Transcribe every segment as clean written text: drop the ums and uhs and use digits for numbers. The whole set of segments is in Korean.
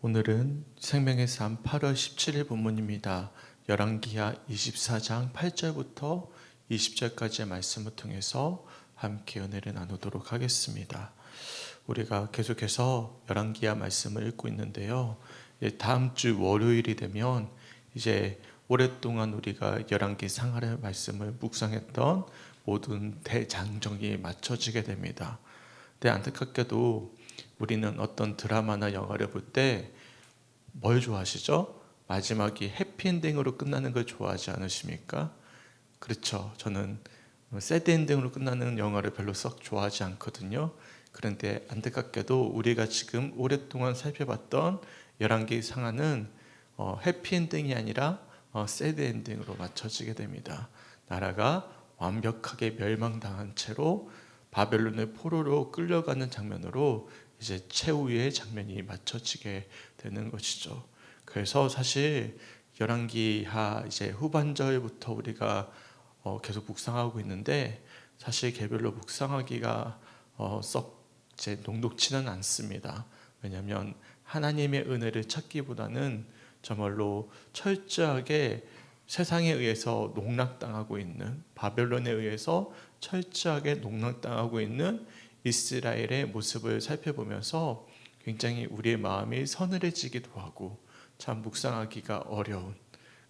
오늘은 생명의 삶 8월 17일 본문입니다. 열왕기하 24장 8절부터 20절까지의 말씀을 통해서 함께 은혜를 나누도록 하겠습니다. 우리가 계속해서 열왕기하 말씀을 읽고 있는데요. 다음 주 월요일이 되면 이제 오랫동안 우리가 열왕기 상하의 말씀을 묵상했던 모든 대장정이 맞춰지게 됩니다. 근데 안타깝게도 우리는 어떤 드라마나 영화를 볼 때 뭘 좋아하시죠? 마지막이 해피엔딩으로 끝나는 걸 좋아하지 않으십니까? 그렇죠. 저는 새드엔딩으로 끝나는 영화를 별로 썩 좋아하지 않거든요. 그런데 안타깝게도 우리가 지금 오랫동안 살펴봤던 열왕기 상하는 해피엔딩이 아니라 새드엔딩으로 맞춰지게 됩니다. 나라가 완벽하게 멸망당한 채로 바벨론의 포로로 끌려가는 장면으로 이제 최후의 장면이 맞춰지게 되는 것이죠. 그래서 사실 열왕기하 이제 후반절부터 우리가 계속 묵상하고 있는데 사실 개별로 묵상하기가 썩 이제 녹록지는 않습니다. 왜냐하면 하나님의 은혜를 찾기보다는 정말로 철저하게 세상에 의해서 농락당하고 있는, 바벨론에 의해서 철저하게 농락당하고 있는 이스라엘의 모습을 살펴보면서 굉장히 우리의 마음이 서늘해지기도 하고 참 묵상하기가 어려운,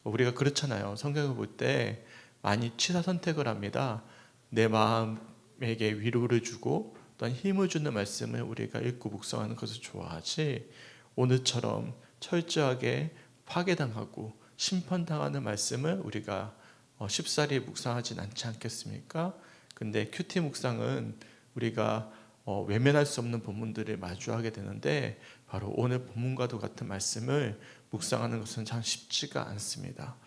우리가 그렇잖아요. 성경을 볼 때 많이 취사 선택을 합니다. 내 마음에게 위로를 주고 또한 힘을 주는 말씀을 우리가 읽고 묵상하는 것을 좋아하지, 오늘처럼 철저하게 파괴당하고 심판당하는 말씀을 우리가 쉽사리 묵상하진 않지 않겠습니까? 근데 큐티 묵상은 우리가 외면할 수 없는 본문들을 마주하게 되는데 바로 오늘 본문과도 같은 말씀을 묵상하는 것은 참 쉽지가 않습니다.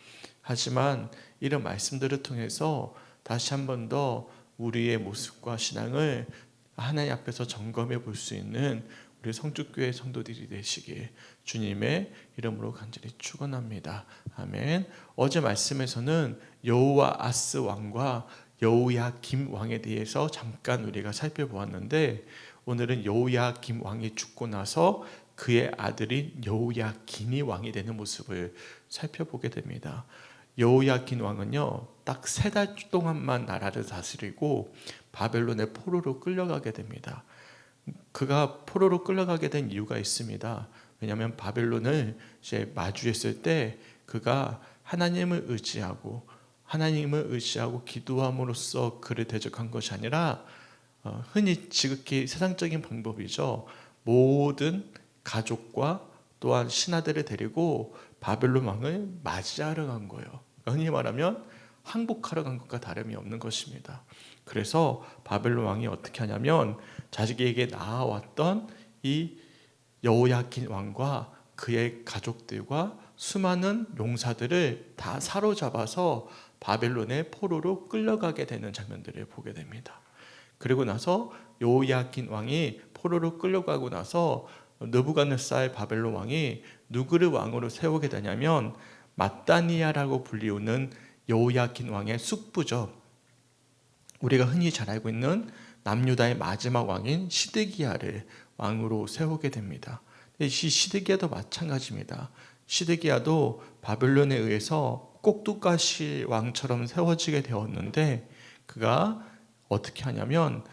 하지만 이런 말씀들을 통해서 다시 한 번 더 우리의 모습과 신앙을 하나님 앞에서 점검해 볼 수 있는 우리 성주교회 성도들이 되시길 주님의 이름으로 간절히 축원합니다. 아멘. 어제 말씀에서는 여호와아스 왕과 여호야김 왕에 대해서 잠깐 우리가 살펴보았는데 오늘은 여호야김 왕이 죽고 나서 그의 아들인 여호야긴이 왕이 되는 모습을 살펴보게 됩니다. 여호야긴 왕은요, 딱 3달 동안만 나라를 다스리고 바벨론의 포로로 끌려가게 됩니다. 그가 포로로 끌려가게 된 이유가 있습니다. 왜냐하면 바벨론을 이제 마주했을 때 그가 하나님을 의지하고 기도함으로써 그를 대적한 것이 아니라 흔히 지극히 세상적인 방법이죠. 모든 가족과 또한 신하들을 데리고 바벨론 왕을 맞이하러 간 거예요. 흔히 말하면 항복하러 간 것과 다름이 없는 것입니다. 그래서 바벨론 왕이 어떻게 하냐면 자기에게 나아왔던 이 여호야긴 왕과 그의 가족들과 수많은 용사들을 다 사로잡아서 바벨론의 포로로 끌려가게 되는 장면들을 보게 됩니다. 그리고 나서 여호야긴 왕이 포로로 끌려가고 나서 느부갓네살 바벨론 왕이 누구를 왕으로 세우게 되냐면 마따니아라고 불리우는 여호야긴 왕의 숙부죠. 우리가 흔히 잘 알고 있는 남유다의 마지막 왕인 시드기야를 왕으로 세우게 됩니다. 이 시드기야도 마찬가지입니다. 시드기야도 바벨론에 의해서 꼭두가시 왕처럼 세워지게 되었는데 그가 어떻게 하냐면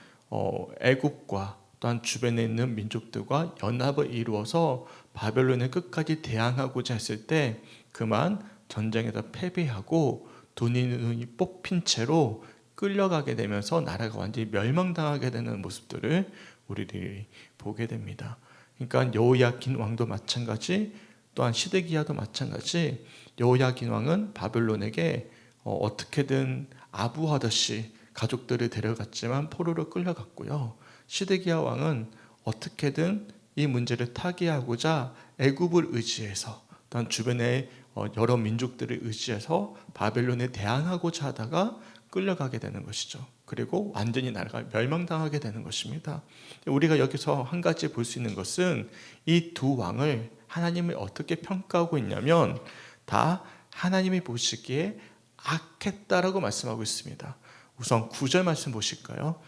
애굽과 또한 주변에 있는 민족들과 연합을 이루어서 바벨론에 끝까지 대항하고자 했을 때 그만 전쟁에서 패배하고 눈이 뽑힌 채로 끌려가게 되면서 나라가 완전히 멸망당하게 되는 모습들을 우리들이 보게 됩니다. 그러니까 여호야긴 왕도 마찬가지, 또한 시드기야도 마찬가지. 여호야긴 왕은 바벨론에게 어떻게든 아부하듯이 가족들을 데려갔지만 포로로 끌려갔고요. 시드기야 왕은 어떻게든 이 문제를 타개하고자 애굽을 의지해서 또한 주변의 여러 민족들을 의지해서 바벨론에 대항하고자 하다가 끌려가게 되는 것이죠. 그리고 완전히 나라가 멸망당하게 되는 것입니다. 우리가 여기서 한 가지 볼 수 있는 것은 이 두 왕을 하나님이 어떻게 평가하고 있냐면 다 하나님이 보시기에 악했다라고 말씀하고 있습니다. 우선 9절 말씀 보실까요?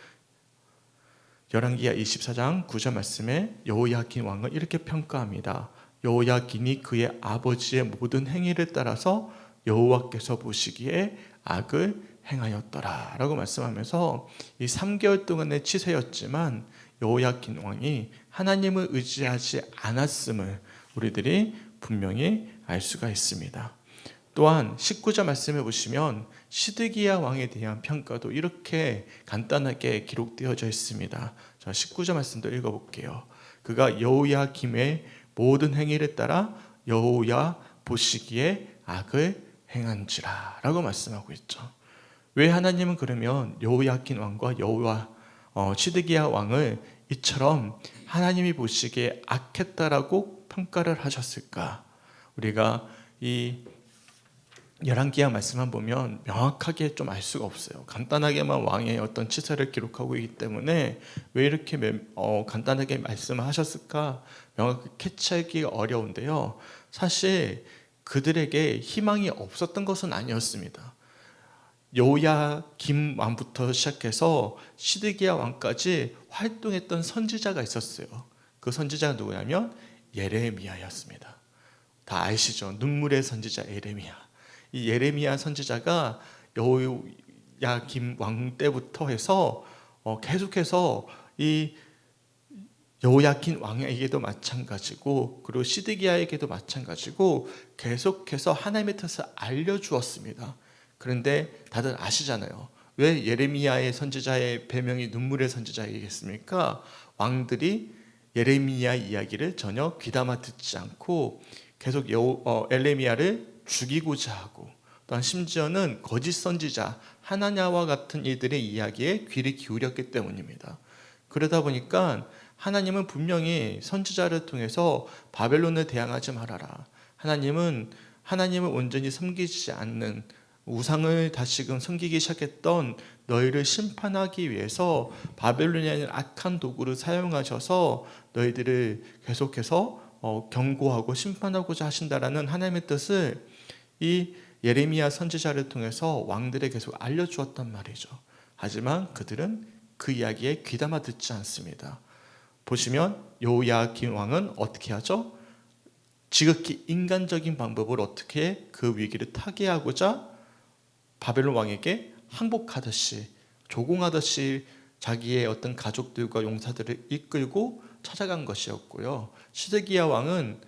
열왕기하 24장 9절 말씀에 여호야긴 왕을 이렇게 평가합니다. 여호야긴이 그의 아버지의 모든 행위를 따라서 여호와께서 보시기에 악을 행하였더라 라고 말씀하면서 이 3개월 동안의 치세였지만 여호야긴 왕이 하나님을 의지하지 않았음을 우리들이 분명히 알 수가 있습니다. 또한 19절 말씀해 보시면 시드기야 왕에 대한 평가도 이렇게 간단하게 기록되어져 있습니다. 자, 19절 말씀도 읽어볼게요. 그가 여호야김의 모든 행위를 따라 여호야 보시기에 악을 행한지라 라고 말씀하고 있죠. 왜 하나님은 그러면 여호야긴 왕과 시드기야 왕을 이처럼 하나님이 보시기에 악했다라고 평가를 하셨을까? 우리가 이 열왕기하 말씀만 보면 명확하게 좀 알 수가 없어요. 간단하게만 왕의 어떤 치사를 기록하고 있기 때문에 왜 이렇게 간단하게 말씀하셨을까 명확히 캐치하기가 어려운데요. 사실 그들에게 희망이 없었던 것은 아니었습니다. 여호야김 왕부터 시작해서 시드기야 왕까지 활동했던 선지자가 있었어요. 그 선지자가 누구냐면 예레미야였습니다. 다 아시죠? 눈물의 선지자 예레미야. 이 예레미야 선지자가 여호야김 왕 때부터 해서 계속해서 이 여호야긴 왕에게도 마찬가지고 그리고 시드기야에게도 마찬가지고 계속해서 하나님의 뜻을 알려주었습니다. 그런데 다들 아시잖아요. 왜 예레미야의 선지자의 배명이 눈물의 선지자이겠습니까? 왕들이 예레미야 이야기를 전혀 귀담아 듣지 않고 계속 엘레미야를 죽이고자 하고 또한 심지어는 거짓 선지자 하나냐와 같은 이들의 이야기에 귀를 기울였기 때문입니다. 그러다 보니까 하나님은 분명히 선지자를 통해서 바벨론을 대항하지 말아라. 하나님을 온전히 섬기지 않는 우상을 다시금 섬기기 시작했던 너희를 심판하기 위해서 바벨론이라는 악한 도구를 사용하셔서 너희들을 계속해서 경고하고 심판하고자 하신다라는 하나님의 뜻을 이 예레미야 선지자를 통해서 왕들에 계속 알려주었단 말이죠. 하지만 그들은 그 이야기에 귀담아 듣지 않습니다. 보시면 여호야긴 왕은 어떻게 하죠? 지극히 인간적인 방법을 어떻게 그 위기를 타개하고자 바벨론 왕에게 항복하듯이 조공하듯이 자기의 어떤 가족들과 용사들을 이끌고 찾아간 것이었고요. 시드기야 왕은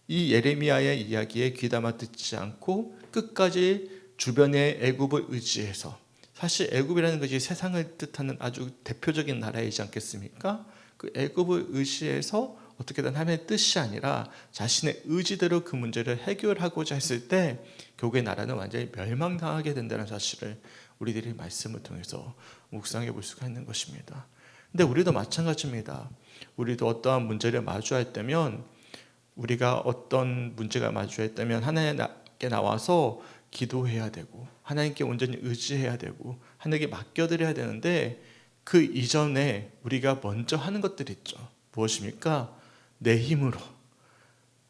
이 예레미야의 이야기에 귀담아 듣지 않고 끝까지 주변의 애굽을 의지해서, 사실 애굽이라는 것이 세상을 뜻하는 아주 대표적인 나라이지 않겠습니까? 그 애굽을 의지해서 어떻게든 하나님의 뜻이 아니라 자신의 의지대로 그 문제를 해결하고자 했을 때 결국에 나라는 완전히 멸망당하게 된다는 사실을 우리들이 말씀을 통해서 묵상해 볼 수가 있는 것입니다. 근데 우리도 마찬가지입니다. 우리도 어떠한 문제를 마주할 때면, 우리가 어떤 문제가 마주했다면 하나님께 나와서 기도해야 되고 하나님께 온전히 의지해야 되고 하나님께 맡겨드려야 되는데, 그 이전에 우리가 먼저 하는 것들이 있죠. 무엇입니까? 내 힘으로,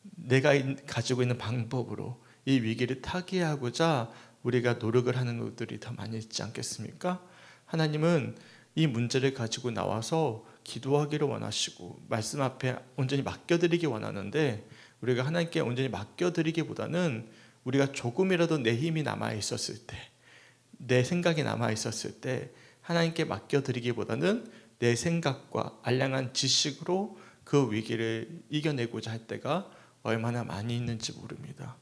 내가 가지고 있는 방법으로 이 위기를 타개하고자 우리가 노력을 하는 것들이 더 많이 있지 않겠습니까? 하나님은 이 문제를 가지고 나와서 기도하기를 원하시고 말씀 앞에 온전히 맡겨드리기 원하는데, 우리가 하나님께 온전히 맡겨드리기보다는 우리가 조금이라도 내 힘이 남아있었을 때, 내 생각이 남아있었을 때 하나님께 맡겨드리기보다는 내 생각과 알량한 지식으로 그 위기를 이겨내고자 할 때가 얼마나 많이 있는지 모릅니다.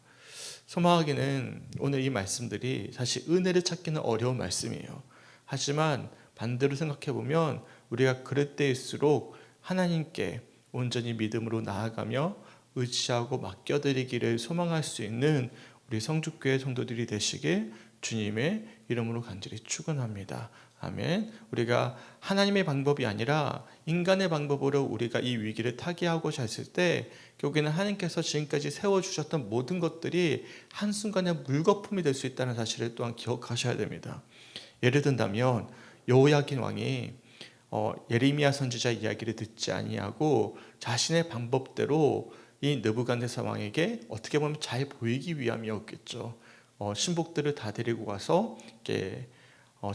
소망하기는 오늘 이 말씀들이 사실 은혜를 찾기는 어려운 말씀이에요. 하지만 반대로 생각해보면 우리가 그럴 때일수록 하나님께 온전히 믿음으로 나아가며 의지하고 맡겨드리기를 소망할 수 있는 우리 성주교회 성도들이 되시길 주님의 이름으로 간절히 축원합니다. 아멘. 우리가 하나님의 방법이 아니라 인간의 방법으로 우리가 이 위기를 타개하고자 했을 때 결국에는 하나님께서 지금까지 세워주셨던 모든 것들이 한순간에 물거품이 될 수 있다는 사실을 또한 기억하셔야 됩니다. 예를 든다면 여호야긴 왕이 예레미야 선지자 이야기를 듣지 아니하고 자신의 방법대로 이 느부갓네살 왕에게 어떻게 보면 잘 보이기 위함이었겠죠. 신복들을 다 데리고 가서 이렇게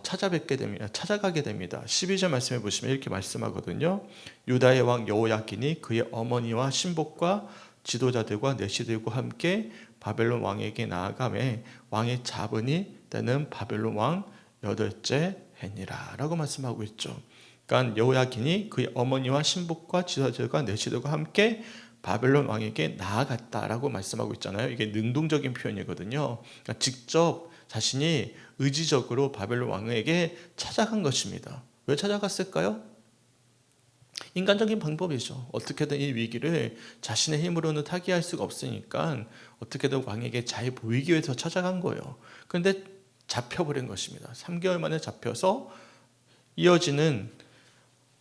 찾아가게 됩니다. 12절 말씀해 보시면 이렇게 말씀하거든요. 유다의 왕 여호야긴이 그의 어머니와 신복과 지도자들과 내시들과 함께 바벨론 왕에게 나아가매 왕의 자본이 때는 바벨론 왕 8째 해니라 라고 말씀하고 있죠. 그러니까 여호야긴이 그의 어머니와 신복과 지도자들과 내시들과 함께 바벨론 왕에게 나아갔다라고 말씀하고 있잖아요. 이게 능동적인 표현이거든요. 그러니까 직접 자신이 의지적으로 바벨론 왕에게 찾아간 것입니다. 왜 찾아갔을까요? 인간적인 방법이죠. 어떻게든 이 위기를 자신의 힘으로는 타개할 수가 없으니까 어떻게든 왕에게 잘 보이기 위해서 찾아간 거예요. 그런데 잡혀버린 것입니다. 3개월 만에 잡혀서 이어지는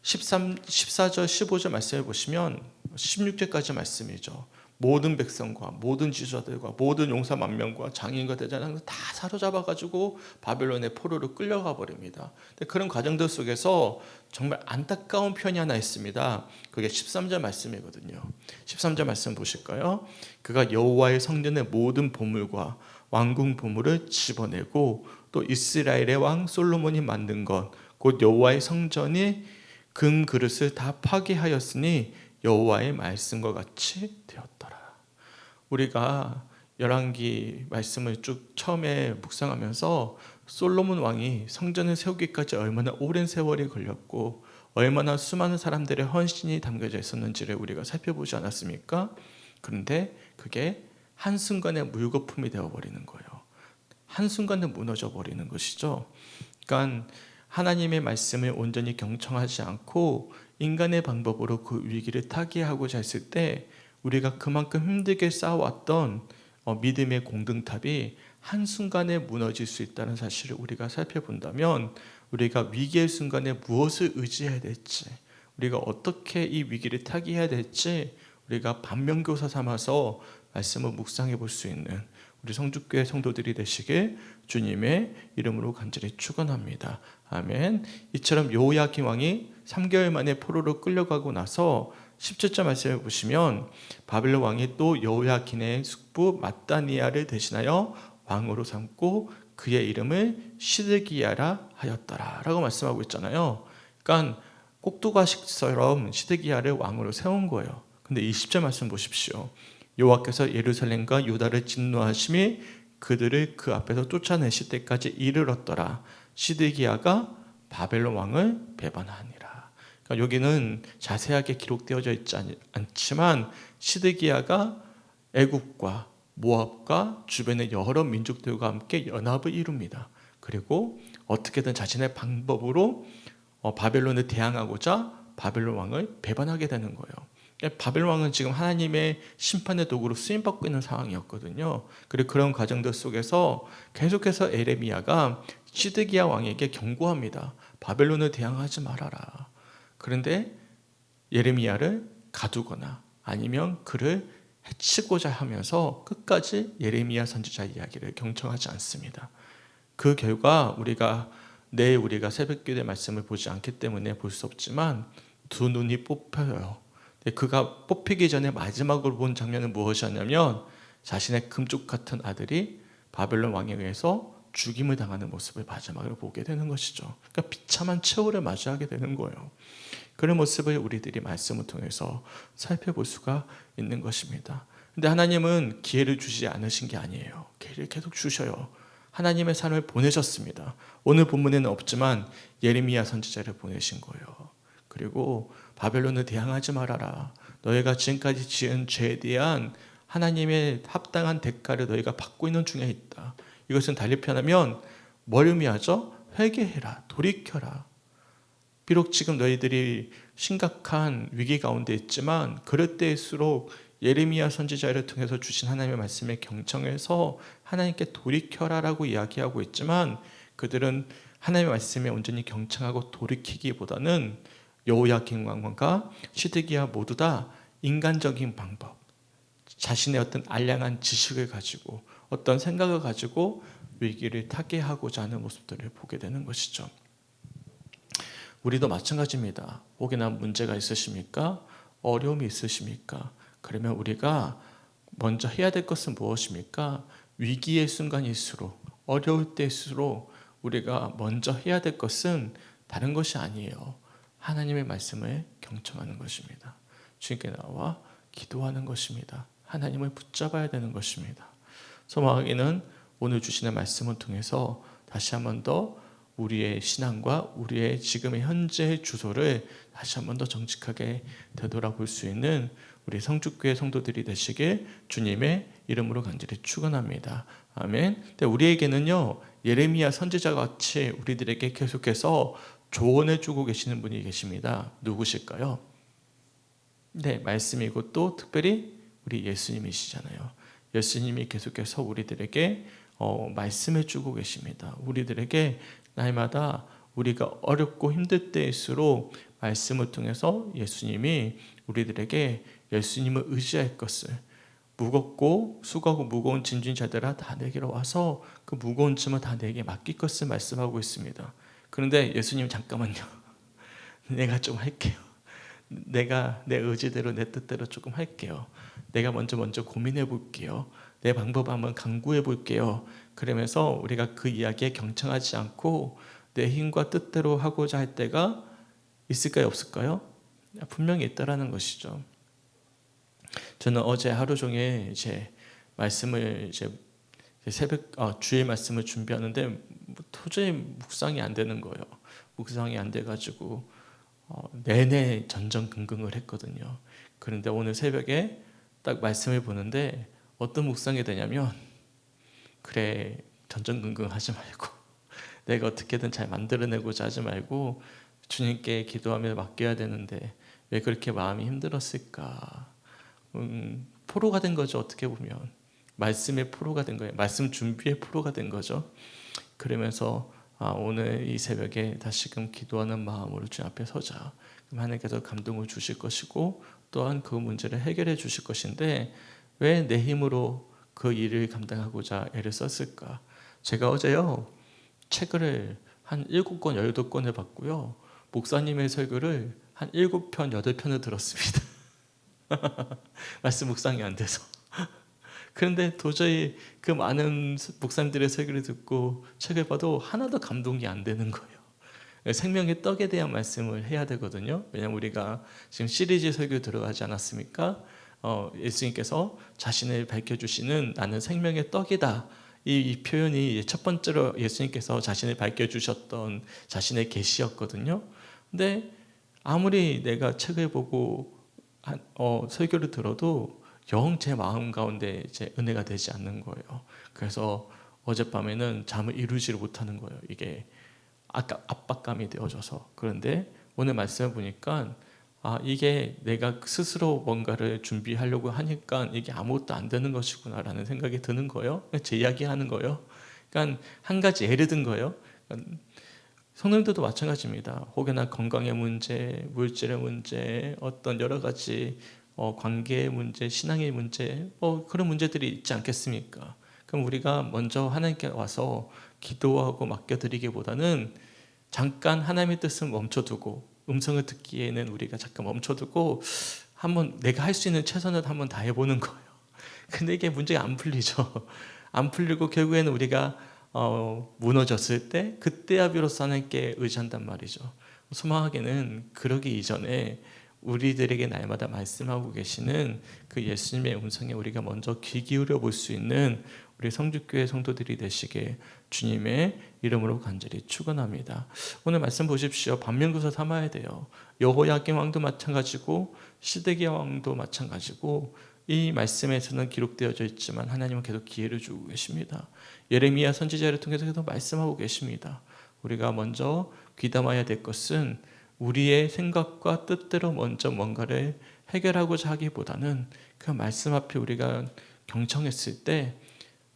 14절 15절 말씀을 보시면 16절까지 말씀이죠. 모든 백성과 모든 지도자들과 모든 용사 만명과 장인과 대장을 다 사로잡아가지고 바벨론의 포로로 끌려가 버립니다. 그런 과정들 속에서 정말 안타까운 편이 하나 있습니다. 그게 13절 말씀이거든요. 13절 말씀 보실까요? 그가 여호와의 성전의 모든 보물과 왕궁 보물을 집어내고 또 이스라엘의 왕 솔로몬이 만든 것 곧 여호와의 성전이 금 그릇을 다 파괴하였으니 여호와의 말씀과 같이 되었더라. 우리가 열왕기 말씀을 쭉 처음에 묵상하면서 솔로몬 왕이 성전을 세우기까지 얼마나 오랜 세월이 걸렸고 얼마나 수많은 사람들의 헌신이 담겨져 있었는지를 우리가 살펴보지 않았습니까? 그런데 그게 한순간에 물거품이 되어버리는 거예요. 한순간에 무너져 버리는 것이죠. 그러니까 하나님의 말씀을 온전히 경청하지 않고 인간의 방법으로 그 위기를 타개하고자 했을 때 우리가 그만큼 힘들게 쌓아왔던 믿음의 공등탑이 한순간에 무너질 수 있다는 사실을 우리가 살펴본다면 우리가 위기의 순간에 무엇을 의지해야 될지, 우리가 어떻게 이 위기를 타개해야 될지 우리가 반면교사 삼아서 말씀을 묵상해 볼 수 있는 우리 성주교회 성도들이 되시길 주님의 이름으로 간절히 축원합니다. 아멘. 이처럼 여호야긴 왕이 3개월 만에 포로로 끌려가고 나서 17절 말씀을 보시면 바벨론 왕이 또 여호야긴의 숙부 matthaniah를 대신하여 왕으로 삼고 그의 이름을 시드기야라 하였더라 라고 말씀하고 있잖아요. 그러니까 꼭두가시처럼 시드기야를 왕으로 세운 거예요. 근데 20절 말씀 보십시오. 여호와께서 예루살렘과 유다를 진노하심이 그들을 그 앞에서 쫓아내실 때까지 이르렀더라. 시드기야가 바벨론 왕을 배반하니라. 그러니까 여기는 자세하게 기록되어져 있지 않지만 시드기야가 애굽과 모압과 주변의 여러 민족들과 함께 연합을 이룹니다. 그리고 어떻게든 자신의 방법으로 바벨론을 대항하고자 바벨론 왕을 배반하게 되는 거예요. 바벨론 왕은 지금 하나님의 심판의 도구로 쓰임받고 있는 상황이었거든요. 그리고 그런 과정들 속에서 계속해서 에레미야가 시드기야 왕에게 경고합니다. 바벨론을 대항하지 말아라. 그런데 예레미야를 가두거나 아니면 그를 해치고자 하면서 끝까지 예레미야 선지자 이야기를 경청하지 않습니다. 그 결과 우리가 새벽기도의 말씀을 보지 않기 때문에 볼 수 없지만 두 눈이 뽑혀요. 그가 뽑히기 전에 마지막으로 본 장면은 무엇이었냐면 자신의 금쪽 같은 아들이 바벨론 왕에 의해서 죽임을 당하는 모습을 마지막으로 보게 되는 것이죠. 그러니까 비참한 최후를 맞이하게 되는 거예요. 그런 모습을 우리들이 말씀을 통해서 살펴볼 수가 있는 것입니다. 근데 하나님은 기회를 주지 않으신 게 아니에요. 기회를 계속 주셔요. 하나님의 사람을 보내셨습니다. 오늘 본문에는 없지만 예레미야 선지자를 보내신 거예요. 그리고 바벨론을 대항하지 말아라. 너희가 지금까지 지은 죄에 대한 하나님의 합당한 대가를 너희가 받고 있는 중에 있다. 이것은 달리 표현하면 뭘 의미하죠? 회개해라. 돌이켜라. 비록 지금 너희들이 심각한 위기 가운데 있지만 그럴 때일수록 예레미야 선지자를 통해서 주신 하나님의 말씀에 경청해서 하나님께 돌이켜라라고 이야기하고 있지만 그들은 하나님의 말씀에 온전히 경청하고 돌이키기보다는 여호야긴 왕과 시드기야 모두 다 인간적인 방법, 자신의 어떤 알량한 지식을 가지고 어떤 생각을 가지고 위기를 타개하고자 하는 모습들을 보게 되는 것이죠. 우리도 마찬가지입니다. 혹여나 문제가 있으십니까? 어려움이 있으십니까? 그러면 우리가 먼저 해야 될 것은 무엇입니까? 위기의 순간일수록 어려울 때일수록 우리가 먼저 해야 될 것은 다른 것이 아니에요. 하나님의 말씀을 경청하는 것입니다. 주님께 나와 기도하는 것입니다. 하나님을 붙잡아야 되는 것입니다. 소망하기는 오늘 주시는 말씀을 통해서 다시 한 번 더 우리의 신앙과 우리의 지금의 현재의 주소를 다시 한 번 더 정직하게 되돌아볼 수 있는 우리 성축교회 성도들이 되시길 주님의 이름으로 간절히 축원합니다. 아멘. 근데 우리에게는요, 예레미야 선지자와 같이 우리들에게 계속해서 조언해 주고 계시는 분이 계십니다. 누구실까요? 네, 말씀이고 또 특별히 우리 예수님이시잖아요. 예수님이 계속해서 우리들에게 말씀해 주고 계십니다. 우리들에게 날마다 우리가 어렵고 힘들 때일수록 말씀을 통해서 예수님이 우리들에게 예수님을 의지할 것을, 무겁고 수고하고 무거운 짐진 자들아 다 내게로 와서 그 무거운 짐을 다 내게 맡길 것을 말씀하고 있습니다. 그런데 예수님 잠깐만요. 내가 좀 할게요. 내가 내 의지대로 내 뜻대로 조금 할게요. 내가 먼저 고민해 볼게요. 내 방법 한번 강구해 볼게요. 그러면서 우리가 그 이야기에 경청하지 않고 내 힘과 뜻대로 하고자 할 때가 있을까요, 없을까요? 분명히 있다라는 것이죠. 저는 어제 하루 종일 말씀을 새벽 주일 말씀을 준비하는데 도저히 묵상이 안 되는 거예요. 묵상이 안 돼가지고 내내 전전긍긍을 했거든요. 그런데 오늘 새벽에 딱 말씀을 보는데 어떤 묵상이 되냐면, 그래, 전전긍긍 하지 말고 내가 어떻게든 잘 만들어내고자 하지 말고 주님께 기도하며 맡겨야 되는데 왜 그렇게 마음이 힘들었을까. 포로가 된 거죠. 어떻게 보면 말씀의 포로가 된 거예요. 말씀 준비의 포로가 된 거죠. 그러면서 오늘 이 새벽에 다시금 기도하는 마음으로 주님 앞에 서자. 그럼 하나님께서 감동을 주실 것이고 또한 그 문제를 해결해 주실 것인데 왜 내 힘으로 그 일을 감당하고자 애를 썼을까? 제가 어제요, 책을 한 7권, 18권을 봤고요, 목사님의 설교를 한 7편, 8편을 들었습니다. 말씀 묵상이 안 돼서. 그런데 도저히 그 많은 목사님들의 설교를 듣고 책을 봐도 하나도 감동이 안 되는 거예요. 생명의 떡에 대한 말씀을 해야 되거든요. 왜냐하면 우리가 지금 시리즈 설교 들어가지 않았습니까? 예수님께서 자신을 밝혀주시는 나는 생명의 떡이다. 이 표현이 첫 번째로 예수님께서 자신을 밝혀주셨던 자신의 계시였거든요. 근데 아무리 내가 책을 보고 설교를 들어도 영 제 마음 가운데 이제 은혜가 되지 않는 거예요. 그래서 어젯밤에는 잠을 이루지를 못하는 거예요. 이게 압박감이 되어져서. 그런데 오늘 말씀을 보니까 이게 내가 스스로 뭔가를 준비하려고 하니까 이게 아무것도 안 되는 것이구나라는 생각이 드는 거예요. 제 이야기 하는 거예요. 그러니까 한 가지 예를 든 거예요. 그러니까 성도님들도 마찬가지입니다. 혹여나 건강의 문제, 물질의 문제, 어떤 여러 가지 관계의 문제, 신앙의 문제, 그런 문제들이 있지 않겠습니까? 그럼 우리가 먼저 하나님께 와서 기도하고 맡겨드리기보다는 잠깐 하나님의 뜻을 멈춰두고, 음성을 듣기에는 우리가 잠깐 멈춰두고 한번 내가 할 수 있는 최선을 한번 다 해보는 거예요. 근데 이게 문제가 안 풀리죠. 안 풀리고 결국에는 우리가 무너졌을 때 그때야 비로소 하나님께 의지한단 말이죠. 소망하게는 그러기 이전에 우리들에게 날마다 말씀하고 계시는 그 예수님의 음성에 우리가 먼저 귀 기울여 볼 수 있는 우리 성주교회 성도들이 되시게 주님의 이름으로 간절히 축원합니다. 오늘 말씀 보십시오. 반면교사 삼아야 돼요. 여호야김 왕도 마찬가지고 시드기야 왕도 마찬가지고 이 말씀에서는 기록되어져 있지만 하나님은 계속 기회를 주고 계십니다. 예레미야 선지자를 통해서 계속 말씀하고 계십니다. 우리가 먼저 귀담아야 될 것은 우리의 생각과 뜻대로 먼저 뭔가를 해결하고자 하기보다는 그 말씀 앞에 우리가 경청했을 때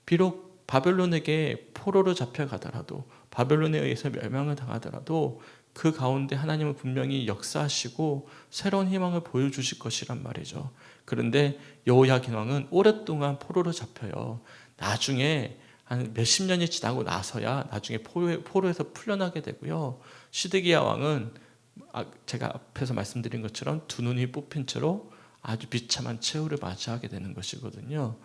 비록 바벨론에게 포로로 잡혀가더라도, 바벨론에 의해서 멸망을 당하더라도 그 가운데 하나님은 분명히 역사하시고 새로운 희망을 보여주실 것이란 말이죠. 그런데 여호야긴 왕은 오랫동안 포로로 잡혀요. 나중에 한 몇십 년이 지나고 나서야 나중에 포로에서 풀려나게 되고요. 시드기야 왕은 제가 앞에서 말씀드린 것처럼 두 눈이 뽑힌 채로 아주 비참한 최후를 맞이하게 되는 것이거든요.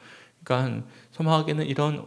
그러니까 소망하게는 이런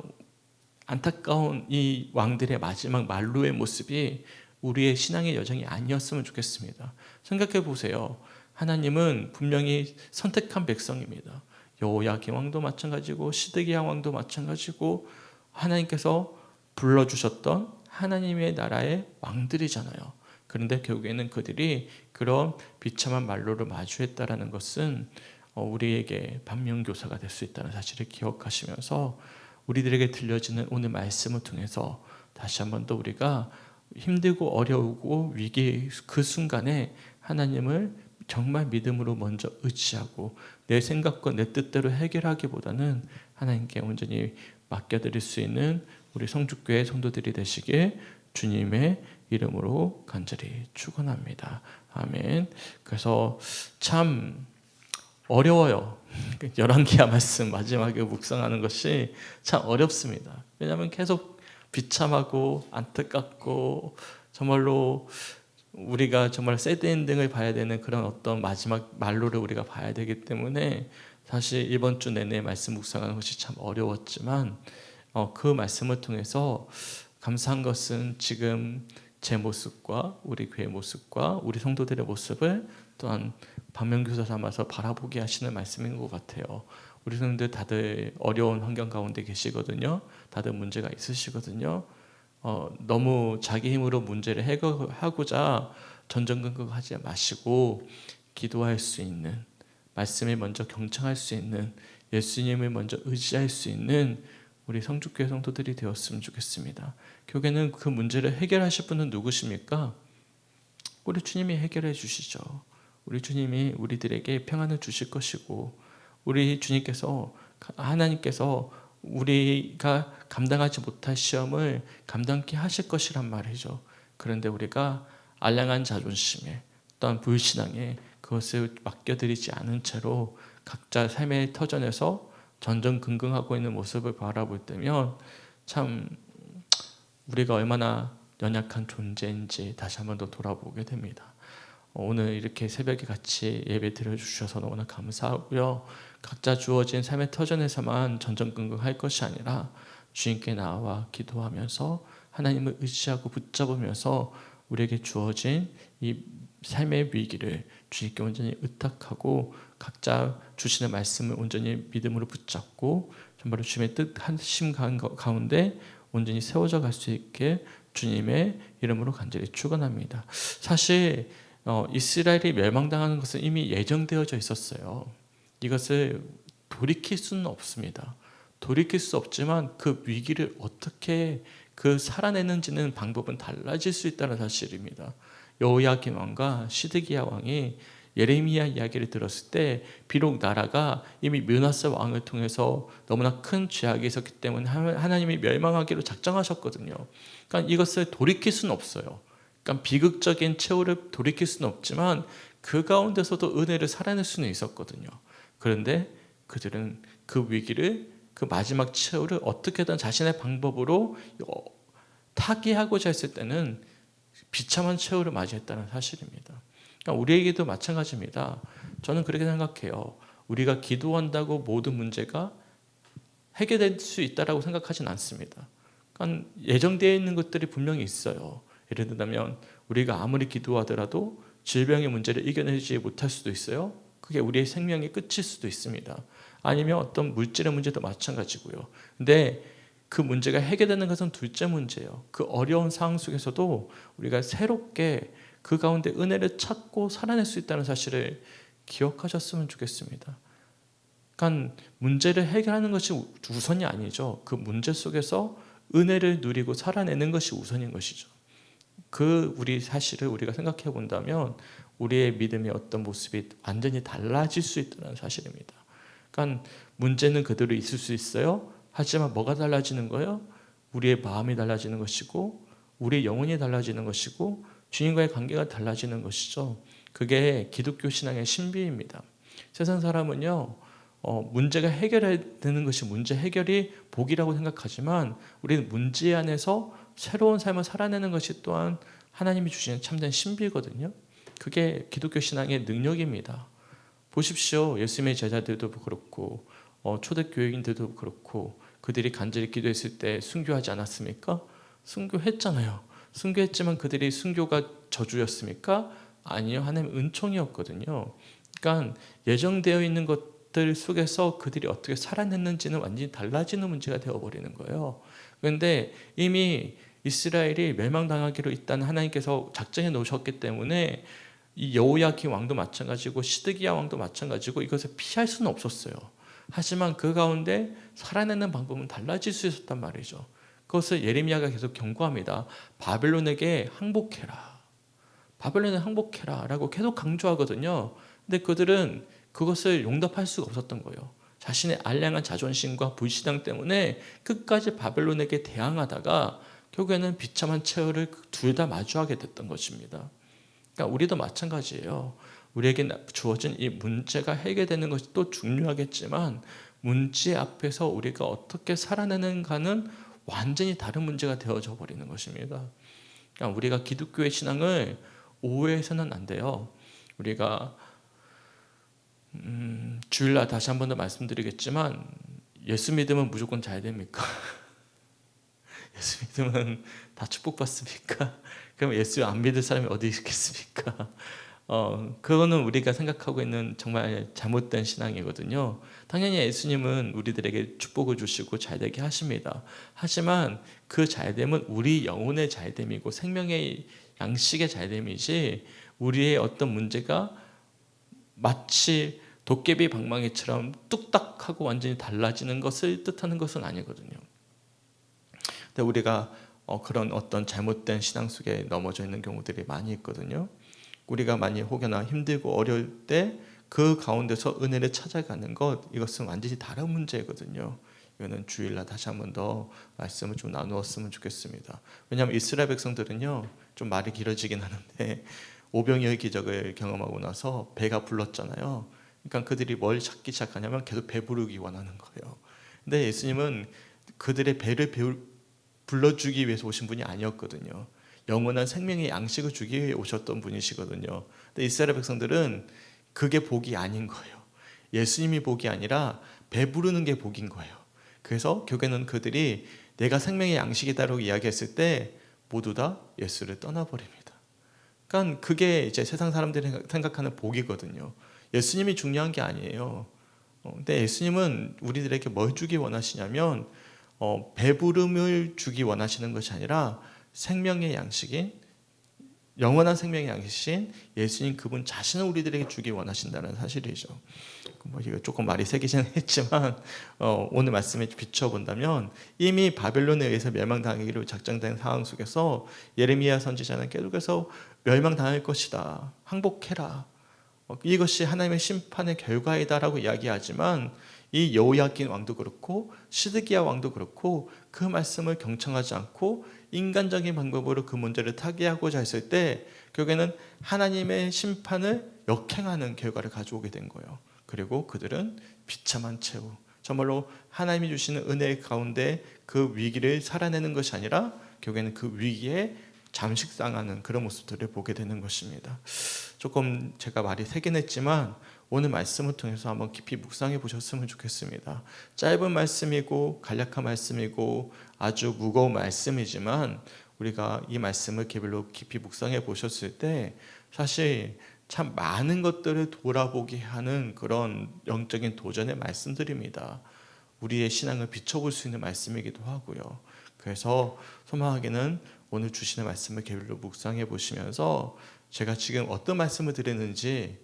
안타까운 이 왕들의 마지막 만루의 모습이 우리의 신앙의 여정이 아니었으면 좋겠습니다. 생각해 보세요. 하나님은 분명히 선택한 백성입니다. 여호야긴 왕도 마찬가지고 시드기야 왕도 마찬가지고 하나님께서 불러주셨던 하나님의 나라의 왕들이잖아요. 그런데 결국에는 그들이 그런 비참한 말로를 마주했다라는 것은 우리에게 반면교사가 될 수 있다는 사실을 기억하시면서 우리들에게 들려지는 오늘 말씀을 통해서 다시 한번 더 우리가 힘들고 어려우고 위기 그 순간에 하나님을 정말 믿음으로 먼저 의지하고 내 생각과 내 뜻대로 해결하기보다는 하나님께 온전히 맡겨드릴 수 있는 우리 성주교회 성도들이 되시길 주님의 이름으로 간절히 축원합니다. 아멘. 그래서 참 어려워요. 열왕기하 말씀 마지막에 묵상하는 것이 참 어렵습니다. 왜냐하면 계속 비참하고 안타깝고 정말로 우리가 정말 새드 엔딩을 봐야 되는 그런 어떤 마지막 말로를 우리가 봐야 되기 때문에 사실 이번 주 내내 말씀 묵상하는 것이 참 어려웠지만 그 말씀을 통해서 감사한 것은 지금 제 모습과 우리 교회 모습과 우리 성도들의 모습을 또한 반면교사 삼아서 바라보게 하시는 말씀인 것 같아요. 우리 성도들 다들 어려운 환경 가운데 계시거든요. 다들 문제가 있으시거든요. 너무 자기 힘으로 문제를 해결하고자 전전긍긍하지 마시고 기도할 수 있는, 말씀을 먼저 경청할 수 있는, 예수님을 먼저 의지할 수 있는 우리 성주교회 성도들이 되었으면 좋겠습니다. 결국에는 그 문제를 해결하실 분은 누구십니까? 우리 주님이 해결해 주시죠. 우리 주님이 우리들에게 평안을 주실 것이고 우리 주님께서 하나님께서 우리가 감당하지 못할 시험을 감당케 하실 것이란 말이죠. 그런데 우리가 알량한 자존심에 또한 불신앙에 그것을 맡겨드리지 않은 채로 각자 삶의 터전에서 전전긍긍하고 있는 모습을 바라볼 때면 참 우리가 얼마나 연약한 존재인지 다시 한번 더 돌아보게 됩니다. 오늘 이렇게 새벽에 같이 예배 드려주셔서 너무나 감사하고요. 각자 주어진 삶의 터전에서만 전전긍긍할 것이 아니라 주님께 나와 기도하면서 하나님을 의지하고 붙잡으면서 우리에게 주어진 이 삶의 위기를 주님께 온전히 의탁하고 각자 주시는 말씀을 온전히 믿음으로 붙잡고 정말로 주님의 뜻하심 가운데 온전히 세워져 갈 수 있게 주님의 이름으로 간절히 축원합니다. 사실 이스라엘이 멸망당하는 것은 이미 예정되어져 있었어요. 이것을 돌이킬 수는 없습니다. 돌이킬 수 없지만 그 위기를 어떻게 살아내는지는 방법은 달라질 수 있다는 사실입니다. 여호야긴 왕과 시드기야 왕이 예레미야 이야기를 들었을 때 비록 나라가 이미 므낫세 왕을 통해서 너무나 큰 죄악이 있었기 때문에 하나님이 멸망하기로 작정하셨거든요. 그러니까 이것을 돌이킬 수는 없어요. 그러니까 비극적인 최후를 돌이킬 수는 없지만 그 가운데서도 은혜를 살아낼 수는 있었거든요. 그런데 그들은 그 위기를 그 마지막 최후를 어떻게든 자신의 방법으로 타개하고자 했을 때는 비참한 최후를 맞이했다는 사실입니다. 그러니까 우리에게도 마찬가지입니다. 저는 그렇게 생각해요. 우리가 기도한다고 모든 문제가 해결될 수 있다고 생각하진 않습니다. 그러니까 예정되어 있는 것들이 분명히 있어요. 예를 들면 우리가 아무리 기도하더라도 질병의 문제를 이겨내지 못할 수도 있어요. 그게 우리의 생명의 끝일 수도 있습니다. 아니면 어떤 물질의 문제도 마찬가지고요. 근데 그 문제가 해결되는 것은 둘째 문제예요. 그 어려운 상황 속에서도 우리가 새롭게 그 가운데 은혜를 찾고 살아낼 수 있다는 사실을 기억하셨으면 좋겠습니다. 그러니까 문제를 해결하는 것이 우선이 아니죠. 그 문제 속에서 은혜를 누리고 살아내는 것이 우선인 것이죠. 우리 사실을 우리가 생각해 본다면 우리의 믿음의 어떤 모습이 완전히 달라질 수 있다는 사실입니다. 그러니까 문제는 그대로 있을 수 있어요. 하지만 뭐가 달라지는 거예요? 우리의 마음이 달라지는 것이고 우리의 영혼이 달라지는 것이고 주님과의 관계가 달라지는 것이죠. 그게 기독교 신앙의 신비입니다. 세상 사람은요, 문제가 해결되는 것이 문제 해결이 복이라고 생각하지만 우리는 문제 안에서 새로운 삶을 살아내는 것이 또한 하나님이 주시는 참된 신비거든요. 그게 기독교 신앙의 능력입니다. 보십시오. 예수님의 제자들도 그렇고 초대교회인들도 그렇고 그들이 간절히 기도했을 때 순교하지 않았습니까? 순교했잖아요. 순교했지만 그들이 순교가 저주였습니까? 아니요. 하나님의 은총이었거든요. 그러니까 예정되어 있는 것들 것들 속에서 그들이 어떻게 살아냈는지는 완전히 달라지는 문제가 되어버리는 거예요. 그런데 이미 이스라엘이 멸망당하기로 일단 하나님께서 작정해 놓으셨기 때문에 이 여호야긴 왕도 마찬가지고 시드기야 왕도 마찬가지고 이것을 피할 수는 없었어요. 하지만 그 가운데 살아내는 방법은 달라질 수 있었단 말이죠. 그것을 예레미야가 계속 경고합니다. 바벨론에게 항복해라. 바벨론에 항복해라 라고 계속 강조하거든요. 근데 그들은 그것을 용납할 수가 없었던 거예요. 자신의 알량한 자존심과 불신앙 때문에 끝까지 바벨론에게 대항하다가 결국에는 비참한 최후를 둘 다 마주하게 됐던 것입니다. 그러니까 우리도 마찬가지예요. 우리에게 주어진 이 문제가 해결되는 것이 또 중요하겠지만 문제 앞에서 우리가 어떻게 살아내는가는 완전히 다른 문제가 되어져 버리는 것입니다. 그러니까 우리가 기독교의 신앙을 오해해서는 안 돼요. 우리가 주일날 다시 한 번 더 말씀드리겠지만 예수 믿으면 무조건 잘 됩니까? 예수 믿으면 다 축복받습니까? 그럼 예수 안 믿을 사람이 어디 있겠습니까? 그거는 우리가 생각하고 있는 정말 잘못된 신앙이거든요. 당연히 예수님은 우리들에게 축복을 주시고 잘되게 하십니다. 하지만 그 잘됨은 우리 영혼의 잘됨이고 생명의 양식의 잘됨이지 우리의 어떤 문제가 마치 도깨비 방망이처럼 뚝딱하고 완전히 달라지는 것을 뜻하는 것은 아니거든요. 근데 우리가 그런 어떤 잘못된 신앙 속에 넘어져 있는 경우들이 많이 있거든요. 우리가 많이 혹여나 힘들고 어려울 때 그 가운데서 은혜를 찾아가는 것, 이것은 완전히 다른 문제거든요. 이거는 주일날 다시 한 번 더 말씀을 좀 나누었으면 좋겠습니다. 왜냐하면 이스라엘 백성들은요, 좀 말이 길어지긴 하는데 오병이어의 기적을 경험하고 나서 배가 불렀잖아요. 그러니까 그들이 뭘 찾기 시작하냐면 계속 배부르기 원하는 거예요. 근데 예수님은 그들의 배를 불러주기 위해서 오신 분이 아니었거든요. 영원한 생명의 양식을 주기 위해 오셨던 분이시거든요. 근데 이스라엘 백성들은 그게 복이 아닌 거예요. 예수님이 복이 아니라 배부르는 게 복인 거예요. 그래서 결국에는 그들이 내가 생명의 양식이다라고 이야기했을 때 모두 다 예수를 떠나버립니다. 그러니까 그게 이제 세상 사람들이 생각하는 복이거든요. 예수님이 중요한 게 아니에요. 근데 예수님은 우리들에게 뭘 주기 원하시냐면 배부름을 주기 원하시는 것이 아니라 생명의 양식인, 영원한 생명의 양식인 예수님 그분 자신을 우리들에게 주기 원하신다는 사실이죠. 이거 조금 말이 세기는 했지만 오늘 말씀에 비춰본다면 이미 바벨론에 의해서 멸망당하기로 작정된 상황 속에서 예레미야 선지자는 계속해서 멸망당할 것이다, 항복해라, 이것이 하나님의 심판의 결과이다라고 이야기하지만 이 여호야긴 왕도 그렇고 시드기야 왕도 그렇고 그 말씀을 경청하지 않고 인간적인 방법으로 그 문제를 타개하고자 했을 때 결국에는 하나님의 심판을 역행하는 결과를 가져오게 된 거예요. 그리고 그들은 비참한 최후, 정말로 하나님이 주시는 은혜 가운데 그 위기를 살아내는 것이 아니라 결국에는 그 위기에 잠식당하는 그런 모습들을 보게 되는 것입니다. 조금 제가 말이 세긴 했지만 오늘 말씀을 통해서 한번 깊이 묵상해 보셨으면 좋겠습니다. 짧은 말씀이고 간략한 말씀이고 아주 무거운 말씀이지만 우리가 이 말씀을 개별로 깊이 묵상해 보셨을 때 사실 참 많은 것들을 돌아보게 하는 그런 영적인 도전의 말씀들입니다. 우리의 신앙을 비춰볼 수 있는 말씀이기도 하고요. 그래서 소망하기는 오늘 주시는 말씀을 개별로 묵상해 보시면서 제가 지금 어떤 말씀을 드리는지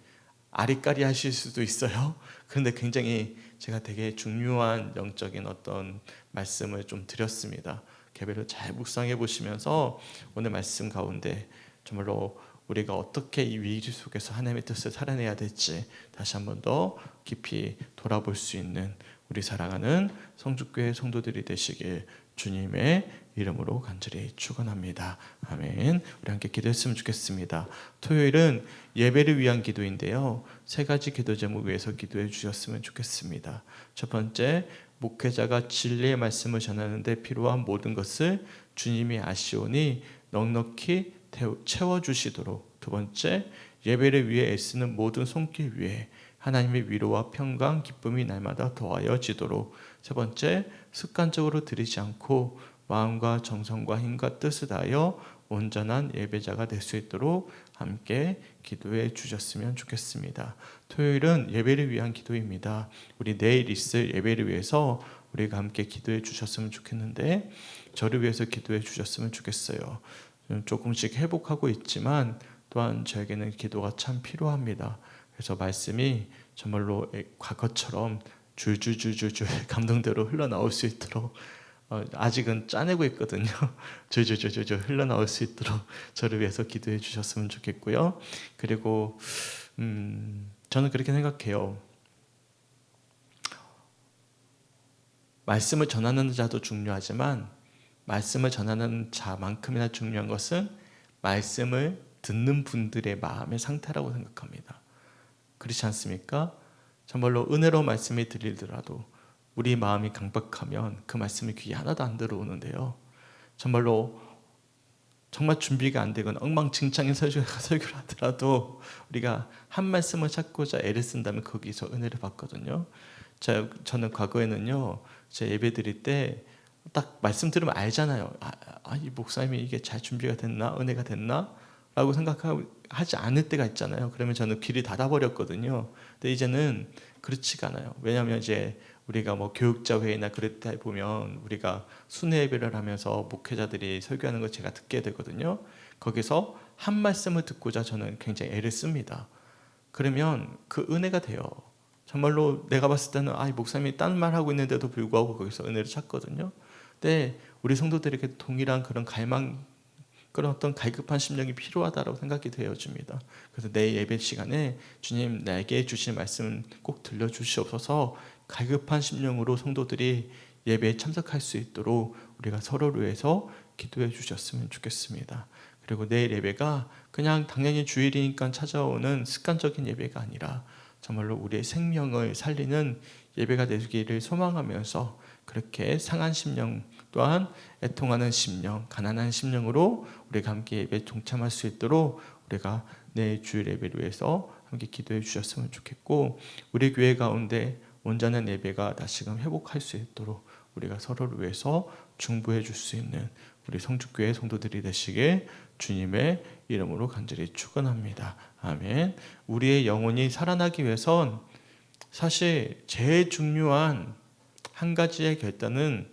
아리까리 하실 수도 있어요. 그런데 굉장히 제가 되게 중요한 영적인 어떤 말씀을 좀 드렸습니다. 개별로 잘 묵상해 보시면서 오늘 말씀 가운데 정말로 우리가 어떻게 이 위기 속에서 하나님의 뜻을 살아내야 될지 다시 한 번 더 깊이 돌아볼 수 있는 우리 사랑하는 성주교회 성도들이 되시길 주님의 이름으로 간절히 축원합니다. 아멘. 우리 함께 기도했으면 좋겠습니다. 토요일은 예배를 위한 기도인데요. 세 가지 기도 제목 위해서 기도해 주셨으면 좋겠습니다. 첫 번째, 목회자가 진리의 말씀을 전하는데 필요한 모든 것을 주님이 아시오니 넉넉히 채워주시도록. 두 번째, 예배를 위해 애쓰는 모든 손길 위에 하나님의 위로와 평강, 기쁨이 날마다 더하여지도록. 세 번째, 습관적으로 드리지 않고 마음과 정성과 힘과 뜻을 다하여 온전한 예배자가 될 수 있도록 함께 기도해 주셨으면 좋겠습니다. 토요일은 예배를 위한 기도입니다. 우리 내일 있을 예배를 위해서 우리가 함께 기도해 주셨으면 좋겠는데, 저를 위해서 기도해 주셨으면 좋겠어요. 조금씩 회복하고 있지만 또한 저에게는 기도가 참 필요합니다. 그래서 말씀이 정말로 과거처럼 줄줄줄줄줄 감동대로 흘러나올 수 있도록 아직은 짜내고 있거든요. 줄줄줄줄 흘러나올 수 있도록 저를 위해서 기도해 주셨으면 좋겠고요. 그리고 저는 그렇게 생각해요. 말씀을 전하는 자도 중요하지만 말씀을 전하는 자만큼이나 중요한 것은 말씀을 듣는 분들의 마음의 상태라고 생각합니다. 그렇지 않습니까? 정말로 은혜로운 말씀이 들리더라도 우리 마음이 강박하면 그 말씀이 귀에 하나도 안 들어오는데요. 정말로 정말 준비가 안 되거나 엉망진창인 설교를 하더라도 우리가 한 말씀을 찾고자 애를 쓴다면 거기서 은혜를 받거든요. 저는 과거에는요, 제 예배 드릴 때 딱 말씀 들으면 알잖아요. 이 목사님이 이게 잘 준비가 됐나? 은혜가 됐나? 라고 생각하지 않을 때가 있잖아요. 그러면 저는 귀를 닫아버렸거든요. 근데 이제는 그렇지가 않아요. 왜냐하면 이제 우리가 뭐 교육자 회의나 그럴 때 보면 우리가 순회 예배를 하면서 목회자들이 설교하는 걸 제가 듣게 되거든요. 거기서 한 말씀을 듣고자 저는 굉장히 애를 씁니다. 그러면 그 은혜가 돼요. 정말로 내가 봤을 때는 목사님이 딴 말 하고 있는데도 불구하고 거기서 은혜를 찾거든요. 근데 우리 성도들에게 동일한 그런 갈망, 그런 어떤 갈급한 심령이 필요하다고 생각이 되어집니다. 그래서 내 예배 시간에 주님 나에게 주신 말씀 꼭 들려주시옵소서, 갈급한 심령으로 성도들이 예배에 참석할 수 있도록 우리가 서로를 위해서 기도해 주셨으면 좋겠습니다. 그리고 내일 예배가 그냥 당연히 주일이니까 찾아오는 습관적인 예배가 아니라 정말로 우리의 생명을 살리는 예배가 되기를 소망하면서 그렇게 상한 심령 또한 애통하는 심령, 가난한 심령으로 우리가 함께 예배에 동참할 수 있도록 우리가 내일 주일 예배를 위해서 함께 기도해 주셨으면 좋겠고, 우리 교회 가운데 온전한 예배가 다시금 회복할 수 있도록 우리가 서로를 위해서 중보해 줄 수 있는 우리 성주교회 성도들이 되시길 주님의 이름으로 간절히 축원합니다. 아멘. 우리의 영혼이 살아나기 위해선 사실 제일 중요한 한 가지의 결단은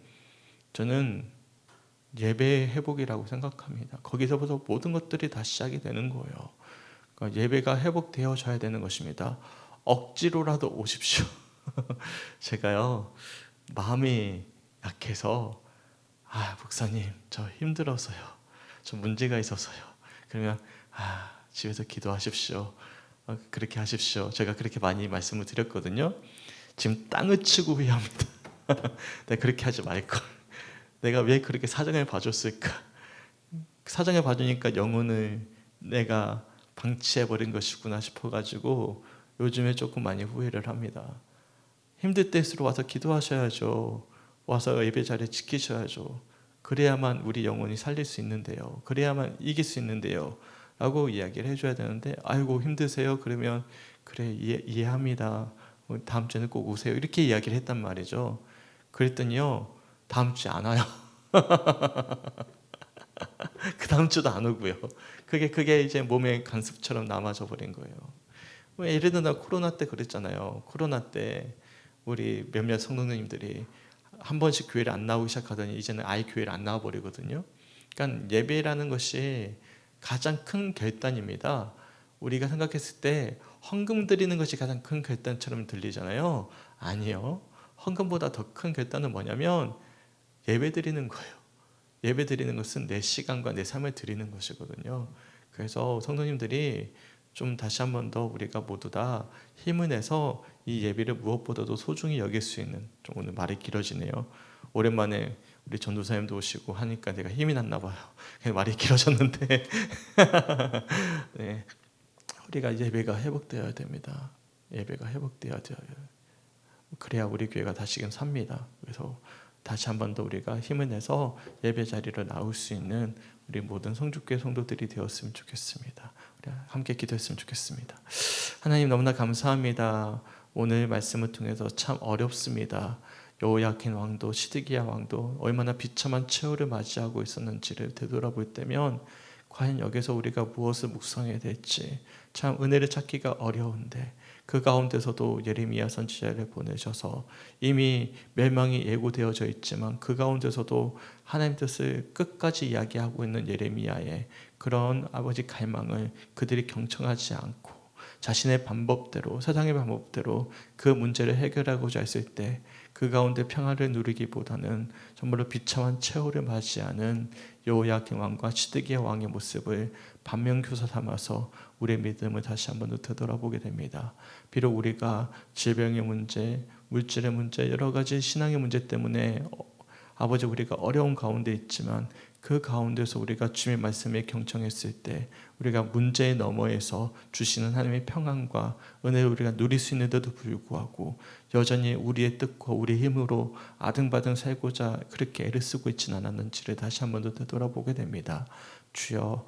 저는 예배의 회복이라고 생각합니다. 거기서부터 모든 것들이 다 시작이 되는 거예요. 그러니까 예배가 회복되어져야 되는 것입니다. 억지로라도 오십시오. 제가요, 마음이 약해서 목사님 저 힘들어서요, 저 문제가 있어서요. 그러면 집에서 기도하십시오. 그렇게 하십시오. 제가 그렇게 많이 말씀을 드렸거든요. 지금 땅을 치고 후회합니다. 내가 그렇게 하지 말걸. 내가 왜 그렇게 사정을 봐줬을까? 사정을 봐주니까 영혼을 내가 방치해버린 것이구나 싶어가지고 요즘에 조금 많이 후회를 합니다. 힘들 때일수록 와서 기도하셔야죠. 와서 예배 자리에 지키셔야죠. 그래야만 우리 영혼이 살릴 수 있는데요. 그래야만 이길 수 있는데요. 라고 이야기를 해줘야 되는데, 아이고 힘드세요? 그러면 그래 이해합니다. 다음 주에는 꼭 오세요. 이렇게 이야기를 했단 말이죠. 그랬더니요, 다음 주에 안 와요. 그 다음 주도 안 오고요. 그게 이제 몸의 관습처럼 남아져 버린 거예요. 예를 들어 코로나 때 그랬잖아요. 코로나 때 우리 몇몇 성도님들이 한 번씩 교회를 안 나오기 시작하더니 이제는 아예 교회를 안 나와 버리거든요. 그러니까 예배라는 것이 가장 큰 결단입니다. 우리가 생각했을 때 헌금 드리는 것이 가장 큰 결단처럼 들리잖아요. 아니요. 헌금보다 더 큰 결단은 뭐냐면 예배 드리는 거예요. 예배 드리는 것은 내 시간과 내 삶을 드리는 것이거든요. 그래서 성도님들이 좀 다시 한 번 더 우리가 모두 다 힘을 내서 이 예배를 무엇보다도 소중히 여길 수 있는, 좀 오늘 말이 길어지네요. 오랜만에 우리 전도사님도 오시고 하니까 내가 힘이 났나 봐요. 말이 길어졌는데 네, 우리가 예배가 회복되어야 됩니다. 예배가 회복되어야 돼요. 그래야 우리 교회가 다시금 삽니다. 그래서 다시 한 번 더 우리가 힘을 내서 예배 자리로 나올 수 있는 우리 모든 성주교회 성도들이 되었으면 좋겠습니다. 우리 함께 기도했으면 좋겠습니다. 하나님 너무나 감사합니다. 오늘 말씀을 통해서 참 어렵습니다. 여호야킨 왕도 시드기야 왕도 얼마나 비참한 최후를 맞이하고 있었는지를 되돌아볼 때면 과연 여기서 우리가 무엇을 묵상해야 될지 참 은혜를 찾기가 어려운데, 그 가운데서도 예레미야 선지자를 보내셔서 이미 멸망이 예고되어져 있지만 그 가운데서도 하나님 뜻을 끝까지 이야기하고 있는 예레미야의 그런 아버지 갈망을 그들이 경청하지 않고 자신의 방법대로, 세상의 방법대로 그 문제를 해결하고자 했을 때 그 가운데 평화를 누리기보다는 정말로 비참한 최후를 맞이하는 여호야긴 왕과 시드기야 왕의 모습을 반면교사 삼아서 우리의 믿음을 다시 한번 더 되돌아보게 됩니다. 비록 우리가 질병의 문제, 물질의 문제, 여러 가지 신앙의 문제 때문에 아버지 우리가 어려운 가운데 있지만, 그 가운데서 우리가 주님의 말씀에 경청했을 때 우리가 문제의 너머에서 주시는 하나님의 평안과 은혜를 우리가 누릴 수 있는데도 불구하고 여전히 우리의 뜻과 우리의 힘으로 아등바등 살고자 그렇게 애를 쓰고 있지는 않았는지를 다시 한 번 더 되돌아보게 됩니다. 주여,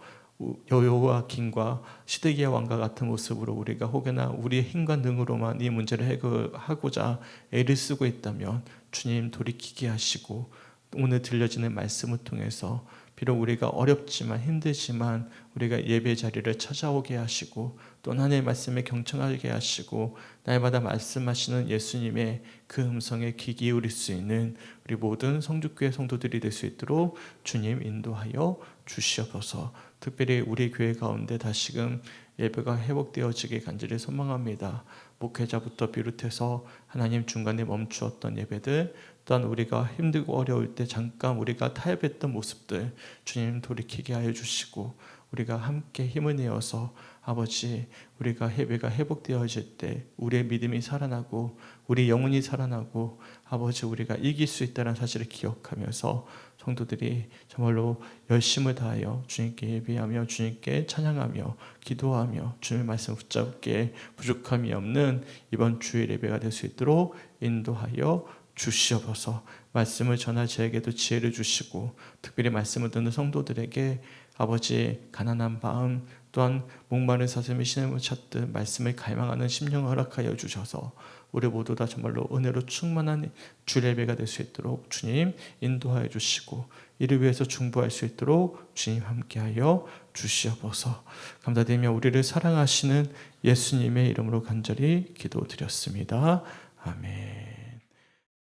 여호야긴과 시드기야 왕과 같은 모습으로 우리가 혹여나 우리의 힘과 능으로만 이 문제를 해결하고자 애를 쓰고 있다면 주님 돌이키게 하시고, 오늘 들려지는 말씀을 통해서 비록 우리가 어렵지만 힘들지만 우리가 예배 자리를 찾아오게 하시고 또 하나님의 말씀에 경청하게 하시고 날마다 말씀하시는 예수님의 그 음성에 귀 기울일 수 있는 우리 모든 성주교회 성도들이 될 수 있도록 주님 인도하여 주시옵소서. 특별히 우리 교회 가운데 다시금 예배가 회복되어지길 간절히 소망합니다. 목회자부터 비롯해서 하나님 중간에 멈추었던 예배들, 또한 우리가 힘들고 어려울 때 잠깐 우리가 타협했던 모습들 주님 돌이키게 하여 주시고, 우리가 함께 힘을 내어서 아버지 우리가 예배가 회복되어질 때 우리의 믿음이 살아나고 우리 영혼이 살아나고 아버지 우리가 이길 수 있다는 사실을 기억하면서 성도들이 정말로 열심을 다하여 주님께 예배하며 주님께 찬양하며 기도하며 주님의 말씀 붙잡게 부족함이 없는 이번 주일 예배가 될 수 있도록 인도하여 주시옵소서. 말씀을 전할 저에게도 지혜를 주시고 특별히 말씀을 듣는 성도들에게 아버지 가난한 마음, 또한 목마른 사슴이 신음을 찾듯 말씀을 갈망하는 심령을 허락하여 주셔서 우리 모두 다 정말로 은혜로 충만한 주일 예배가 될 수 있도록 주님 인도하여 주시고, 이를 위해서 중보할 수 있도록 주님 함께하여 주시옵소서. 감사드리며 우리를 사랑하시는 예수님의 이름으로 간절히 기도드렸습니다. 아멘.